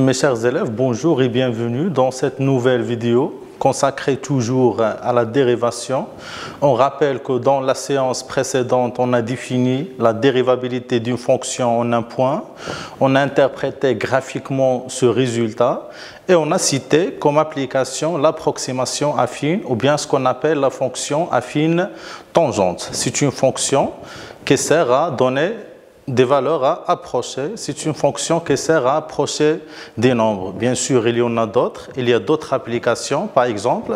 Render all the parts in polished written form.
Mes chers élèves, bonjour et bienvenue dans cette nouvelle vidéo consacrée toujours à la dérivation. On rappelle que dans la séance précédente, on a défini la dérivabilité d'une fonction en un point. On a interprété graphiquement ce résultat et on a cité comme application l'approximation affine ou bien ce qu'on appelle la fonction affine tangente. C'est une fonction qui sert à donner des valeurs à approcher. C'est une fonction qui sert à approcher des nombres. Bien sûr, il y en a d'autres. Il y a d'autres applications. Par exemple,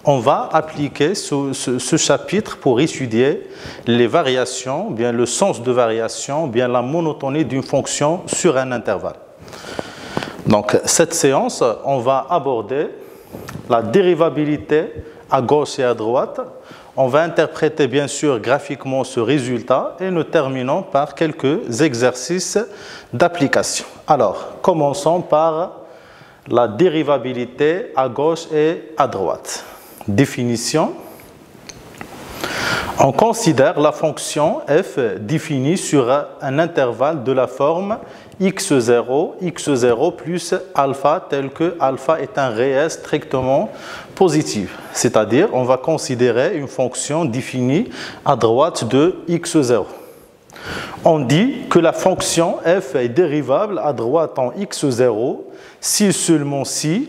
on va appliquer ce chapitre pour étudier les variations, bien le sens de variation, bien la monotonie d'une fonction sur un intervalle. Donc, cette séance, on va aborder la dérivabilité à gauche et à droite. On va interpréter bien sûr graphiquement ce résultat et nous terminons par quelques exercices d'application. Alors, commençons par la dérivabilité à gauche et à droite. Définition. On considère la fonction f définie sur un intervalle de la forme x0 plus alpha tel que alpha est un réel strictement positif. C'est-à-dire, on va considérer une fonction définie à droite de x0. On dit que la fonction f est dérivable à droite en x0 si seulement si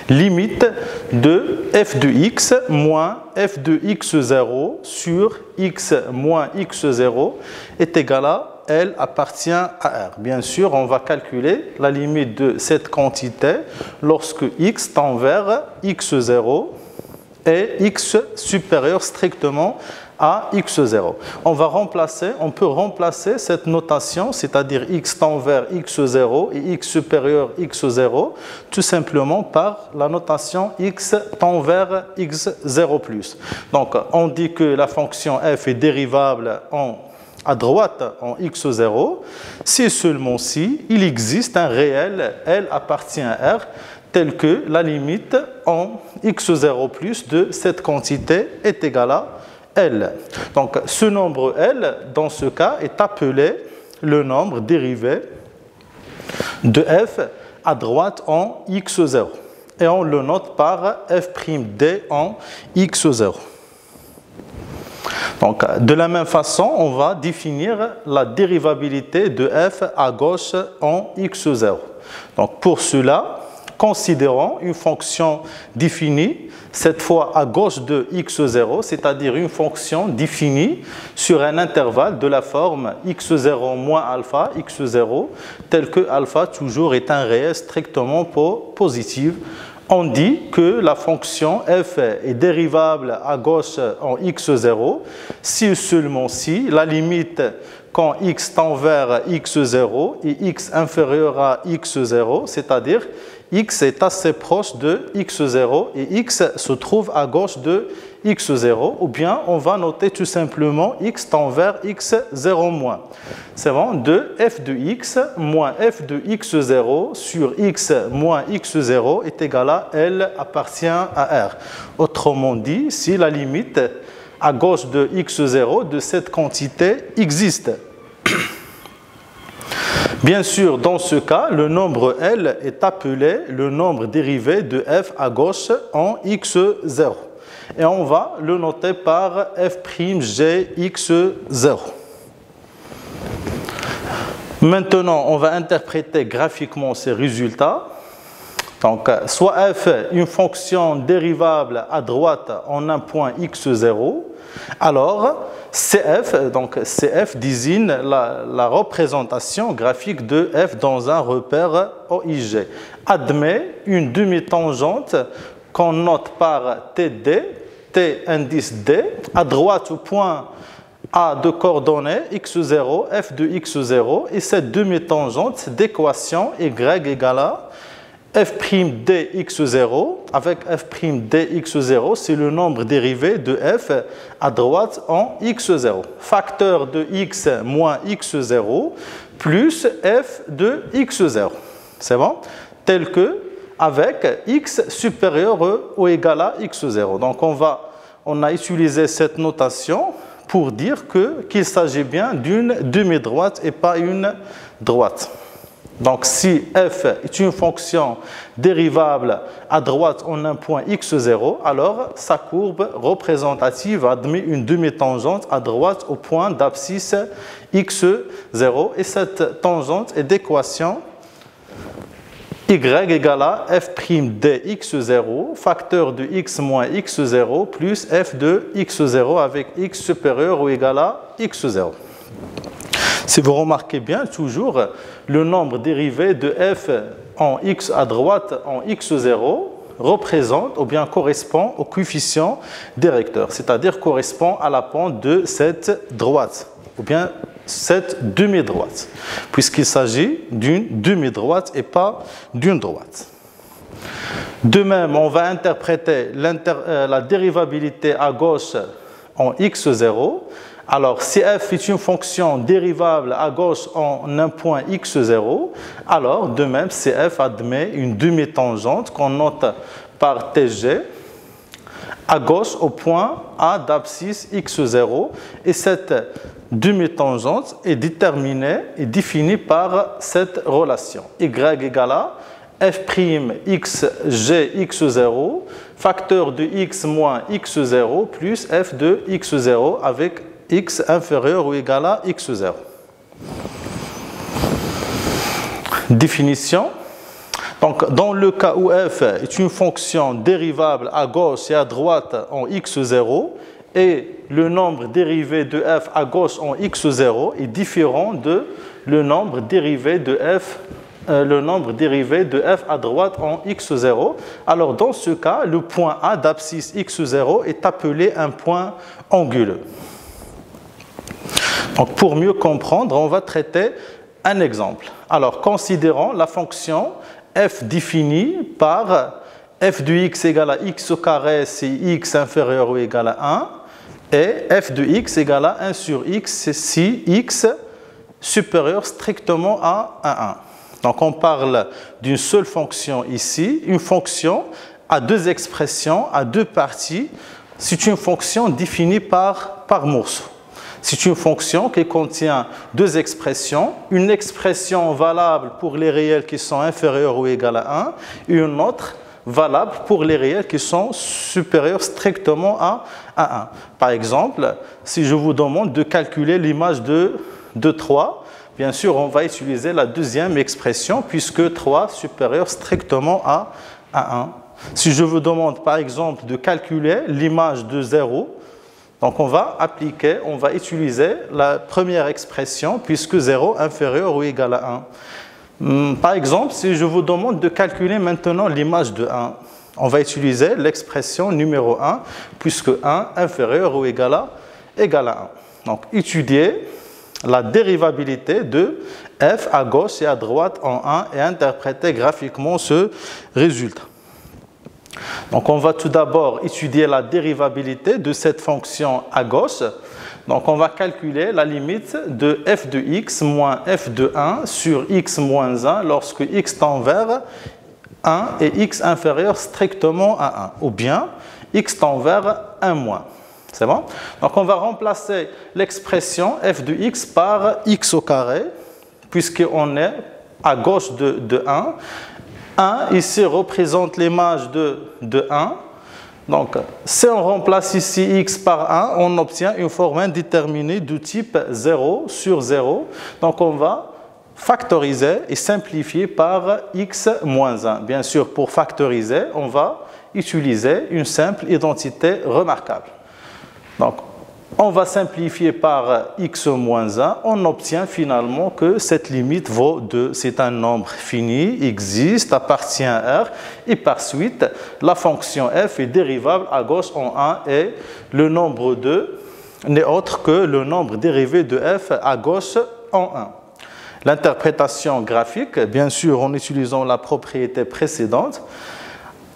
limite de f de x moins f de x0 sur x moins x0 est égale à L appartient à R. Bien sûr, on va calculer la limite de cette quantité lorsque x tend vers x0 et x supérieur strictement à x0. On peut remplacer cette notation, c'est-à-dire x tend vers x0 et x supérieur x0, tout simplement par la notation x tend vers x0+. Donc, on dit que la fonction f est dérivable à droite en x0, si seulement si il existe un réel L appartient à R, tel que la limite en x0+ de cette quantité est égale à L. Donc ce nombre L, dans ce cas, est appelé le nombre dérivé de f à droite en x0. Et on le note par f'd en x0. Donc, de la même façon, on va définir la dérivabilité de f à gauche en x0. Donc, pour cela, considérons une fonction définie, cette fois à gauche de x0, c'est-à-dire une fonction définie sur un intervalle de la forme x0 moins alpha, x0, tel que alpha toujours est un réel strictement positif. On dit que la fonction f est dérivable à gauche en x0 si seulement si la limite quand x tend vers x0 et x inférieur à x0, c'est-à-dire x est assez proche de x0 et x se trouve à gauche de x0, ou bien on va noter tout simplement x tend vers x0-. C'est bon, de f de x moins f de x0 sur x moins x0 est égal à L appartient à R. Autrement dit, si la limite à gauche de x0 de cette quantité existe. Bien sûr, dans ce cas, le nombre L est appelé le nombre dérivé de f à gauche en x0. Et on va le noter par f'gx0. Maintenant, on va interpréter graphiquement ces résultats. Donc, soit f, une fonction dérivable à droite en un point x0, alors CF, donc CF désigne la représentation graphique de f dans un repère OIG. Admet une demi-tangente qu'on note par TD, T indice D, à droite au point A de coordonnées x0, f de x0, et cette demi-tangente d'équation y égale à f'dx0 avec f'dx0, c'est le nombre dérivé de f à droite en x0. Facteur de x moins x0 plus f de x0. C'est bon? Tel que avec x supérieur ou égal à x0. Donc on a utilisé cette notation pour dire qu'il s'agit bien d'une demi-droite et pas une droite. Donc si f est une fonction dérivable à droite en un point x0, alors sa courbe représentative admet une demi-tangente à droite au point d'abscisse x0 et cette tangente est d'équation y égale à f' de x0 facteur de x moins x0 plus f de x0 avec x supérieur ou égal à x0. Si vous remarquez bien, toujours, le nombre dérivé de f en x à droite en x0 représente ou bien correspond au coefficient directeur, c'est-à-dire correspond à la pente de cette droite ou bien cette demi-droite, puisqu'il s'agit d'une demi-droite et pas d'une droite. De même, on va interpréter la dérivabilité à gauche en x0. Alors, si f est une fonction dérivable à gauche en un point x0, alors de même, si f admet une demi-tangente qu'on note par tg à gauche au point A d'abscisse x0 et cette demi-tangente est déterminée et définie par cette relation y égale à f' x g x0 facteur de x moins x0 plus f de x0 avec x inférieur ou égal à x0. Définition. Donc, dans le cas où f est une fonction dérivable à gauche et à droite en x0 et le nombre dérivé de f à gauche en x0 est différent de le nombre dérivé de f à droite en x0, alors dans ce cas, le point A d'abscisse x0 est appelé un point anguleux. Donc, pour mieux comprendre, on va traiter un exemple. Alors, considérons la fonction f définie par f de x égale à x au carré si x inférieur ou égal à 1 et f de x égale à 1 sur x si x supérieur strictement à 1. Donc, on parle d'une seule fonction ici, une fonction à deux expressions, à deux parties. C'est une fonction définie par morceau. C'est une fonction qui contient deux expressions, une expression valable pour les réels qui sont inférieurs ou égaux à 1 et une autre valable pour les réels qui sont supérieurs strictement à 1. Par exemple, si je vous demande de calculer l'image de 3, bien sûr, on va utiliser la deuxième expression puisque 3 supérieur strictement à 1. Si je vous demande par exemple de calculer l'image de 0, donc on va utiliser la première expression puisque 0 inférieur ou égal à 1. Par exemple, si je vous demande de calculer maintenant l'image de 1, on va utiliser l'expression numéro 1 puisque 1 inférieur ou égal à 1. Donc étudier la dérivabilité de f à gauche et à droite en 1 et interpréter graphiquement ce résultat. Donc on va tout d'abord étudier la dérivabilité de cette fonction à gauche. Donc on va calculer la limite de f de x moins f de 1 sur x moins 1 lorsque x tend vers 1 et x inférieur strictement à 1 ou bien x tend vers 1 moins. C'est bon? Donc on va remplacer l'expression f de x par x au carré puisqu'on est à gauche de 1. 1 ici représente l'image de 1. Donc, si on remplace ici x par 1, on obtient une forme indéterminée du type 0 sur 0. Donc, on va factoriser et simplifier par x moins 1. Bien sûr, pour factoriser, on va utiliser une simple identité remarquable. Donc, on va simplifier par x moins 1, on obtient finalement que cette limite vaut 2. C'est un nombre fini, existe, appartient à R, et par suite, la fonction f est dérivable à gauche en 1 et le nombre 2 n'est autre que le nombre dérivé de f à gauche en 1. L'interprétation graphique, bien sûr en utilisant la propriété précédente,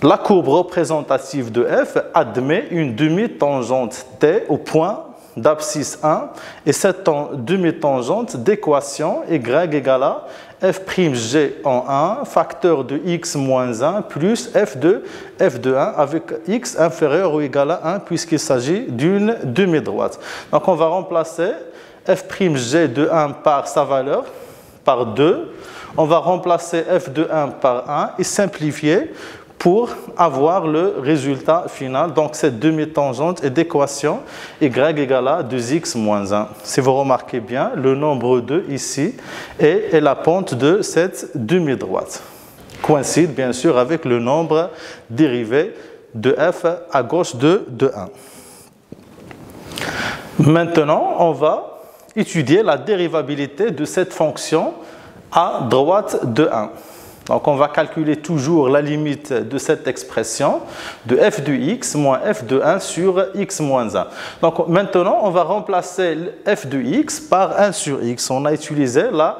la courbe représentative de f admet une demi-tangente t au point d'abscisse 1 et cette demi-tangente d'équation y égale à f'g en 1 facteur de x moins 1 plus f de 1 avec x inférieur ou égal à 1 puisqu'il s'agit d'une demi-droite. Donc on va remplacer f'g de 1 par sa valeur par 2. On va remplacer f de 1 par 1 et simplifier pour avoir le résultat final. Donc, cette demi-tangente est d'équation y égale à 2x moins 1. Si vous remarquez bien, le nombre 2 ici est la pente de cette demi-droite. Coïncide bien sûr avec le nombre dérivé de f à gauche de 1. Maintenant, on va étudier la dérivabilité de cette fonction à droite de 1. Donc, on va calculer toujours la limite de cette expression de f de x moins f de 1 sur x moins 1. Donc, maintenant, on va remplacer f de x par 1 sur x. On a utilisé la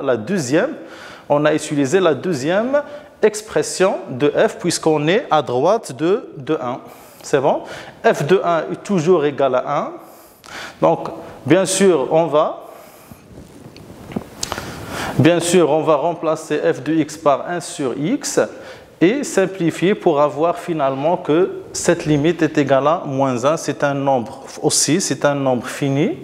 deuxième expression de f puisqu'on est à droite de 1. C'est bon? F de 1 est toujours égal à 1. Donc, bien sûr, on va remplacer f de x par 1 sur x et simplifier pour avoir finalement que cette limite est égale à moins 1. C'est un nombre aussi, c'est un nombre fini.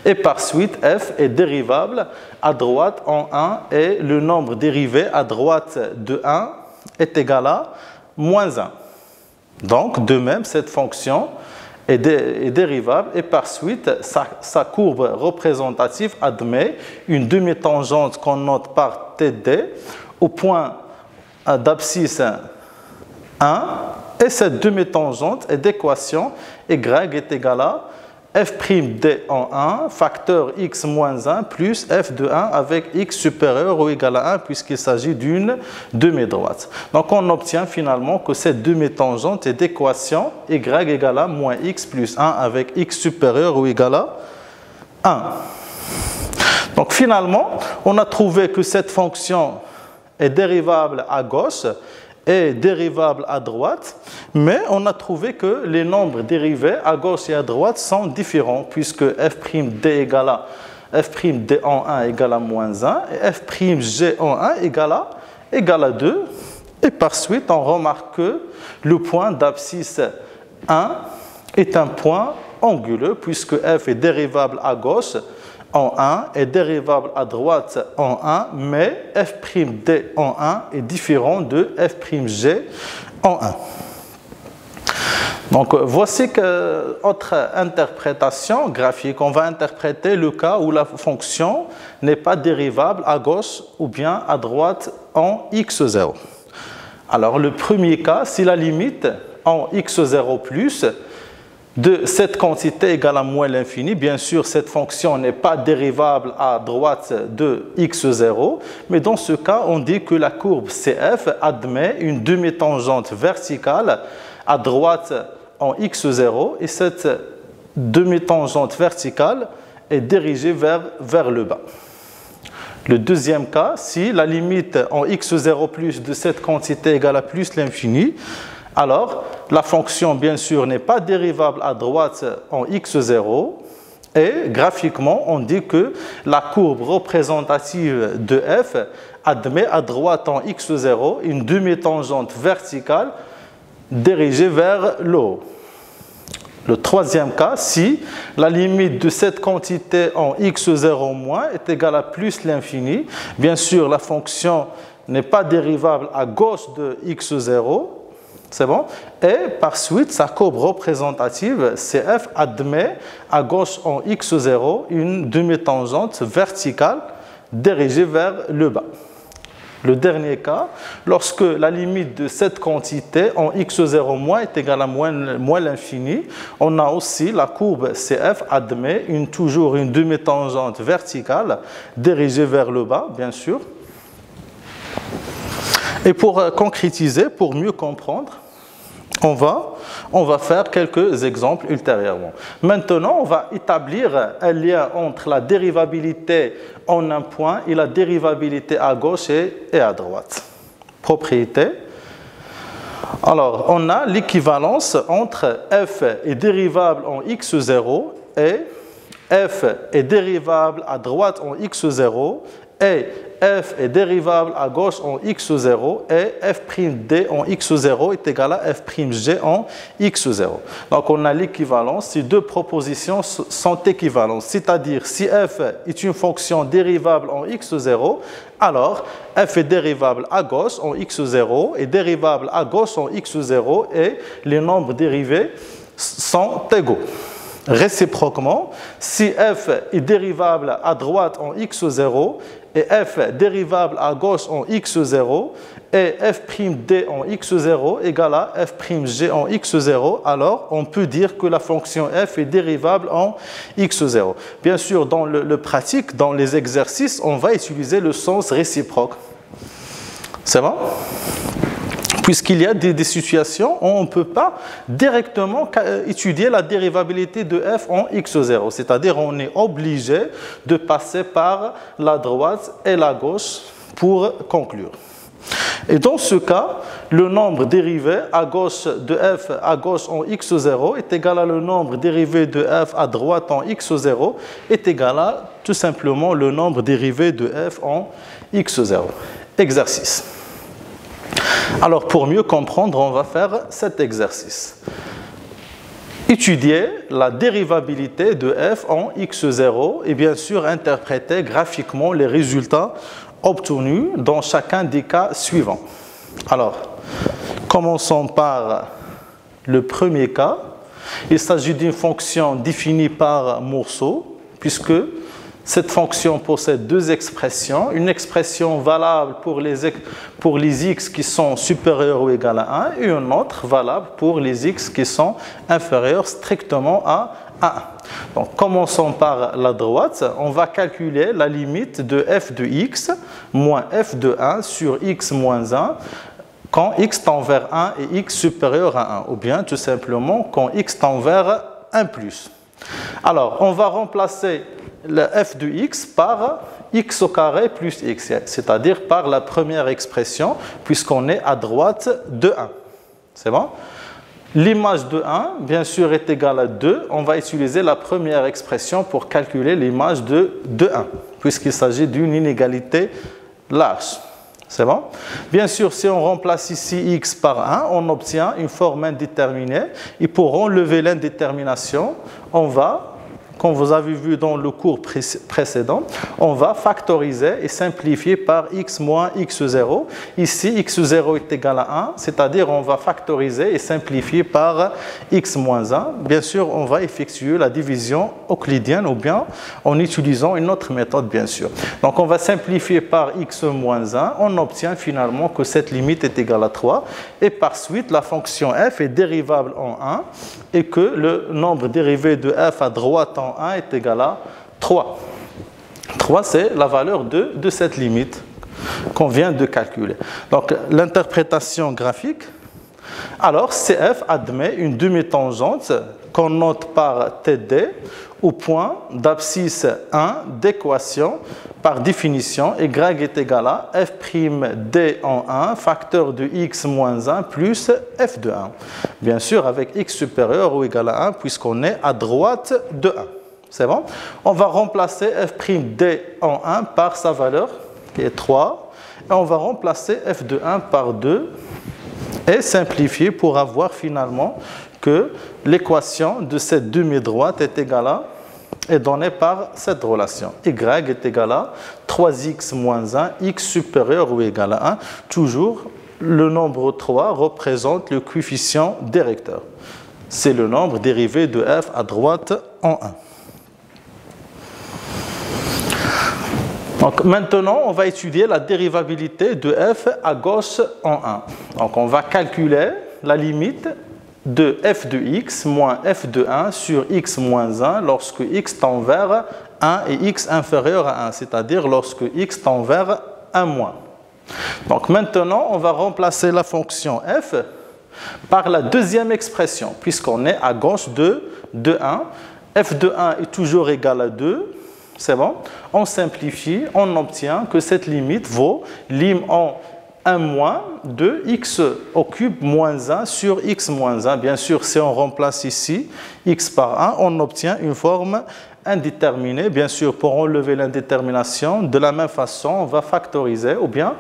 Et par suite, f est dérivable à droite en 1 et le nombre dérivé à droite de 1 est égal à moins 1. Donc, de même, cette fonction est dérivable et par suite, sa courbe représentative admet une demi-tangente qu'on note par TD au point d'abscisse 1 et cette demi-tangente est d'équation y est égale à f'd en 1 facteur x moins 1 plus f de 1 avec x supérieur ou égal à 1 puisqu'il s'agit d'une demi-droite. Donc on obtient finalement que cette demi-tangente est d'équation y égale à moins x plus 1 avec x supérieur ou égal à 1. Donc finalement, on a trouvé que cette fonction est dérivable à gauche et dérivable à droite, mais on a trouvé que les nombres dérivés à gauche et à droite sont différents puisque f'd égale à f'd en 1 égale à moins 1 et f'g en 1 égale à 2. Et par suite, on remarque que le point d'abscisse 1 est un point anguleux puisque f est dérivable à gauche en 1 est dérivable à droite en 1, mais f'd en 1 est différent de f'g en 1. Donc, voici autre interprétation graphique. On va interpréter le cas où la fonction n'est pas dérivable à gauche ou bien à droite en x0. Alors, le premier cas, si la limite en x0 plus de cette quantité égale à moins l'infini, bien sûr, cette fonction n'est pas dérivable à droite de x0, mais dans ce cas, on dit que la courbe CF admet une demi-tangente verticale à droite en x0 et cette demi-tangente verticale est dirigée vers le bas. Le deuxième cas, si la limite en x0 plus de cette quantité égale à plus l'infini, alors, la fonction, bien sûr, n'est pas dérivable à droite en x0 et graphiquement, on dit que la courbe représentative de f admet à droite en x0 une demi-tangente verticale dirigée vers le haut. Le troisième cas, si la limite de cette quantité en x0 moins est égale à plus l'infini, bien sûr, la fonction n'est pas dérivable à gauche de x0, c'est bon? Et par suite, sa courbe représentative, CF, admet à gauche en x0 une demi-tangente verticale dirigée vers le bas. Le dernier cas, lorsque la limite de cette quantité en x0 moins est égale à moins l'infini, on a aussi la courbe CF admet toujours une demi-tangente verticale dirigée vers le bas, bien sûr. Et pour concrétiser, pour mieux comprendre, on va faire quelques exemples ultérieurement. Maintenant, on va établir un lien entre la dérivabilité en un point et la dérivabilité à gauche et à droite. Propriété. Alors, on a l'équivalence entre f est dérivable en x0 et f est dérivable à droite en x0 et f est dérivable à gauche en x0 et f'd en x0 est égal à f'g en x0. Donc on a l'équivalence, ces deux propositions sont équivalentes, c'est-à-dire si f est une fonction dérivable en x0, alors f est dérivable à gauche en x0 et dérivable à gauche en x0 et les nombres dérivés sont égaux. Réciproquement, si f est dérivable à droite en x0 et f dérivable à gauche en x0 et f'd en x0 égale à f'g en x0, alors on peut dire que la fonction f est dérivable en x0. Bien sûr, dans le pratique, dans les exercices, on va utiliser le sens réciproque. C'est bon? Puisqu'il y a des situations où on ne peut pas directement étudier la dérivabilité de f en x0. C'est-à-dire on est obligé de passer par la droite et la gauche pour conclure. Et dans ce cas, le nombre dérivé à gauche de f à gauche en x0 est égal à le nombre dérivé de f à droite en x0 est égal à tout simplement le nombre dérivé de f en x0. Exercice. Alors, pour mieux comprendre, on va faire cet exercice. Étudier la dérivabilité de f en x0 et bien sûr interpréter graphiquement les résultats obtenus dans chacun des cas suivants. Alors, commençons par le premier cas. Il s'agit d'une fonction définie par morceau, puisque cette fonction possède deux expressions, une expression valable pour les x qui sont supérieurs ou égaux à 1 et une autre valable pour les x qui sont inférieurs strictement à 1. Donc, commençons par la droite. On va calculer la limite de f de x moins f de 1 sur x moins 1 quand x tend vers 1 et x supérieur à 1, ou bien tout simplement quand x tend vers 1 plus. Alors, on va remplacer le f de x par x au carré plus x, c'est-à-dire par la première expression, puisqu'on est à droite de 1. C'est bon? L'image de 1, bien sûr, est égale à 2. On va utiliser la première expression pour calculer l'image de 1, puisqu'il s'agit d'une inégalité large. C'est bon? Bien sûr, si on remplace ici x par 1, on obtient une forme indéterminée. Et pour enlever l'indétermination, on va, comme vous avez vu dans le cours précédent, on va factoriser et simplifier par x moins x0. Ici, x0 est égal à 1, c'est-à-dire on va factoriser et simplifier par x moins 1. Bien sûr, on va effectuer la division euclidienne ou bien en utilisant une autre méthode, bien sûr. Donc, on va simplifier par x moins 1. On obtient finalement que cette limite est égale à 3. Et par suite, la fonction f est dérivable en 1 et que le nombre dérivé de f à droite en 1 est égal à 3. 3, c'est la valeur de cette limite qu'on vient de calculer. Donc, l'interprétation graphique. Alors, CF admet une demi-tangente qu'on note par TD au point d'abscisse 1 d'équation par définition y est égal à f'd en 1 facteur de x moins 1 plus f de 1. Bien sûr, avec x supérieur ou égal à 1 puisqu'on est à droite de 1. C'est bon? On va remplacer f'd en 1 par sa valeur qui est 3 et on va remplacer f de 1 par 2 et simplifier pour avoir finalement que l'équation de cette demi-droite est égale à, est donnée par cette relation. Y est égal à 3x moins 1, x supérieur ou égal à 1. Toujours, le nombre 3 représente le coefficient directeur. C'est le nombre dérivé de f à droite en 1. Donc maintenant, on va étudier la dérivabilité de f à gauche en 1. Donc on va calculer la limite de f de x moins f de 1 sur x moins 1 lorsque x tend vers 1 et x inférieur à 1, c'est-à-dire lorsque x tend vers 1 moins. Donc maintenant, on va remplacer la fonction f par la deuxième expression, puisqu'on est à gauche de 1. F de 1 est toujours égal à 2. C'est bon? On simplifie, on obtient que cette limite vaut lim en 1 moins de x au cube moins 1 sur x moins 1. Bien sûr, si on remplace ici x par 1, on obtient une forme indéterminé. Bien sûr, pour enlever l'indétermination, de la même façon, on va factoriser, ou bien,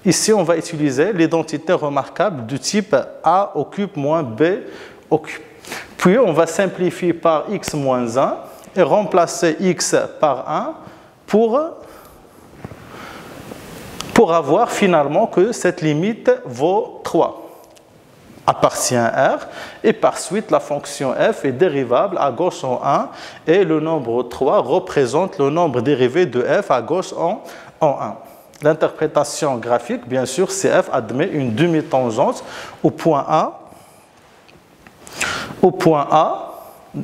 ici, on va utiliser l'identité remarquable du type A au cube moins B au cube. Puis, on va simplifier par x moins 1 et remplacer x par 1 pour avoir finalement que cette limite vaut 3. Appartient à R, et par suite la fonction f est dérivable à gauche en 1 et le nombre 3 représente le nombre dérivé de f à gauche en 1. L'interprétation graphique, bien sûr, c'est f admet une demi-tangente au point A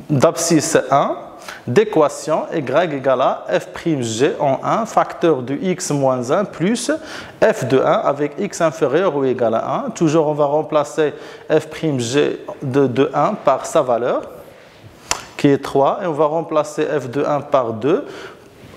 d'abscisse 1 d'équation y égale à f'g en 1 facteur de x moins 1 plus f de 1 avec x inférieur ou égal à 1. Toujours, on va remplacer f'g de 1 par sa valeur, qui est 3, et on va remplacer f de 1 par 2.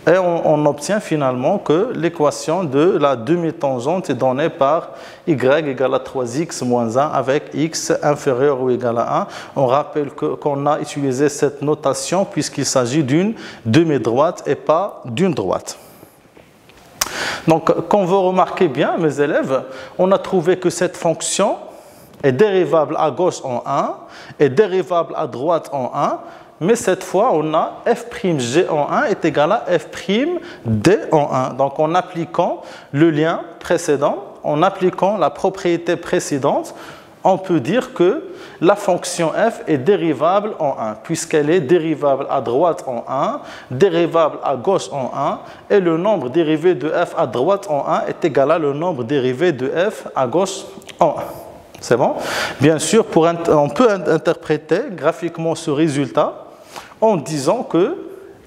Et on obtient finalement que l'équation de la demi-tangente est donnée par y égale à 3x moins 1 avec x inférieur ou égal à 1. On rappelle qu'on a utilisé cette notation puisqu'il s'agit d'une demi-droite et pas d'une droite. Donc, quand vous remarquez bien, mes élèves, on a trouvé que cette fonction est dérivable à gauche en 1 et dérivable à droite en 1. Mais cette fois, on a f'g en 1 est égal à f'd en 1. Donc, en appliquant le lien précédent, en appliquant la propriété précédente, on peut dire que la fonction f est dérivable en 1, puisqu'elle est dérivable à droite en 1, dérivable à gauche en 1, et le nombre dérivé de f à droite en 1 est égal à le nombre dérivé de f à gauche en 1. C'est bon? Bien sûr, on peut interpréter graphiquement ce résultat en disant que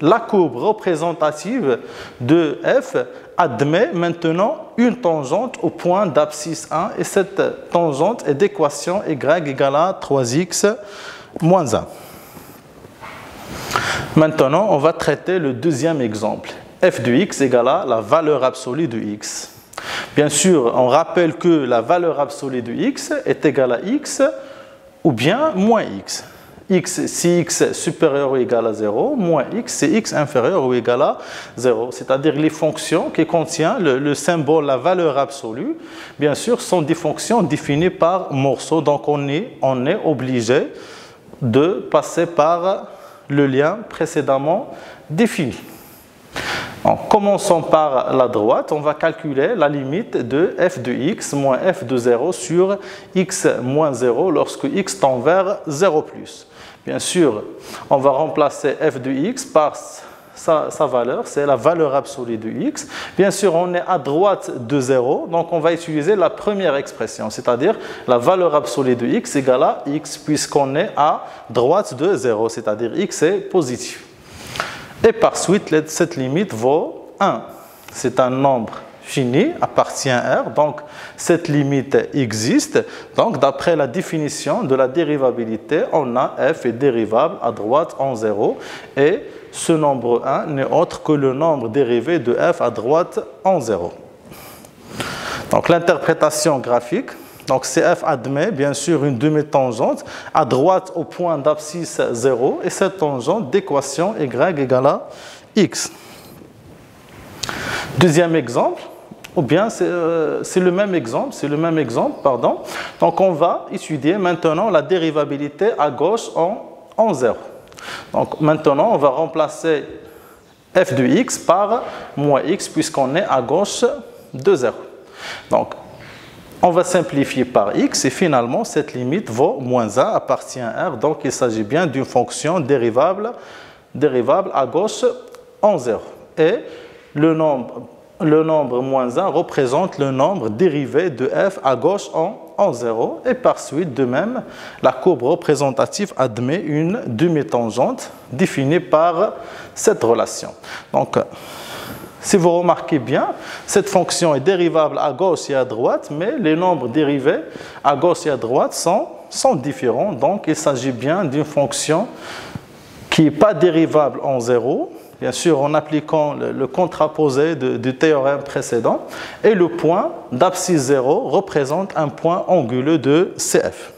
la courbe représentative de f admet maintenant une tangente au point d'abscisse 1 et cette tangente est d'équation y égale à 3x moins 1. Maintenant, on va traiter le deuxième exemple. f de x égale à la valeur absolue de x. Bien sûr, on rappelle que la valeur absolue de x est égale à x ou bien moins x. X, si x supérieur ou égal à 0, moins x, c'est x inférieur ou égal à 0. C'est-à-dire les fonctions qui contiennent le symbole, la valeur absolue, bien sûr, sont des fonctions définies par morceaux. Donc, on est obligé de passer par le lien précédemment défini. En commençant par la droite, on va calculer la limite de f de x moins f de 0 sur x moins 0 lorsque x tend vers 0+. Bien sûr, on va remplacer f de x par sa valeur, c'est la valeur absolue de x. Bien sûr, on est à droite de 0, donc on va utiliser la première expression, c'est-à-dire la valeur absolue de x égale à x, puisqu'on est à droite de 0, c'est-à-dire x est positif. Et par suite, cette limite vaut 1. C'est un nombre fini, appartient à R, donc cette limite existe. Donc, d'après la définition de la dérivabilité, on a f est dérivable à droite en 0. Et ce nombre 1 n'est autre que le nombre dérivé de f à droite en 0. Donc, l'interprétation graphique. Donc, CF admet bien sûr une demi-tangente à droite au point d'abscisse 0 et cette tangente d'équation y égale à x. Deuxième exemple, ou bien c'est le même exemple, pardon. Donc, on va étudier maintenant la dérivabilité à gauche en 0. Donc, maintenant, on va remplacer f de x par moins x puisqu'on est à gauche de 0. Donc, on va simplifier par x et finalement, cette limite vaut moins 1 appartient à R. Donc, il s'agit bien d'une fonction dérivable à gauche en 0. Et le nombre moins 1 représente le nombre dérivé de f à gauche en 0. Et par suite, de même, la courbe représentative admet une demi-tangente définie par cette relation. Donc, si vous remarquez bien, cette fonction est dérivable à gauche et à droite, mais les nombres dérivés à gauche et à droite sont différents. Donc, il s'agit bien d'une fonction qui n'est pas dérivable en 0, bien sûr en appliquant le contraposé du théorème précédent, et le point d'abscisse 0 représente un point anguleux de CF.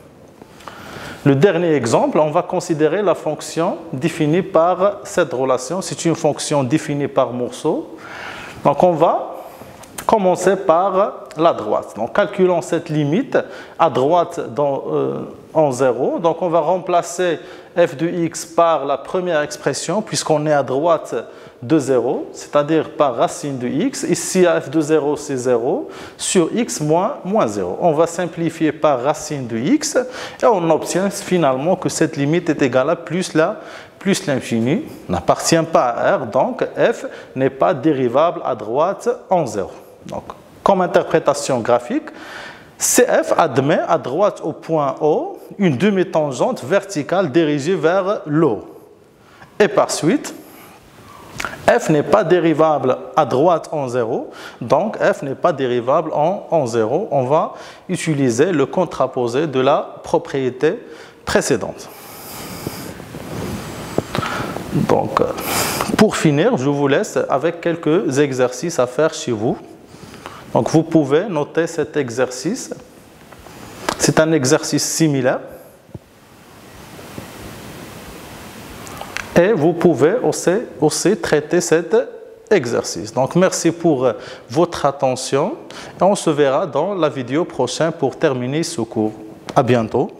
Le dernier exemple, on va considérer la fonction définie par cette relation. C'est une fonction définie par morceau. Donc on va commencer par la droite. Donc calculons cette limite à droite en 0. Donc on va remplacer f de x par la première expression puisqu'on est à droite de 0, c'est-à-dire par racine de x. Ici, f de 0, c'est 0, sur x moins 0. On va simplifier par racine de x et on obtient finalement que cette limite est égale à plus l'infini n'appartient pas à R, donc f n'est pas dérivable à droite en 0. Donc, comme interprétation graphique, CF admet à droite au point O une demi-tangente verticale dirigée vers le haut. Et par suite, f n'est pas dérivable à droite en 0, donc f n'est pas dérivable en 0. On va utiliser le contraposé de la propriété précédente. Donc, pour finir, je vous laisse avec quelques exercices à faire chez vous. Donc, vous pouvez noter cet exercice. C'est un exercice similaire. Et vous pouvez aussi traiter cet exercice. Donc, merci pour votre attention. Et on se verra dans la vidéo prochaine pour terminer ce cours. À bientôt.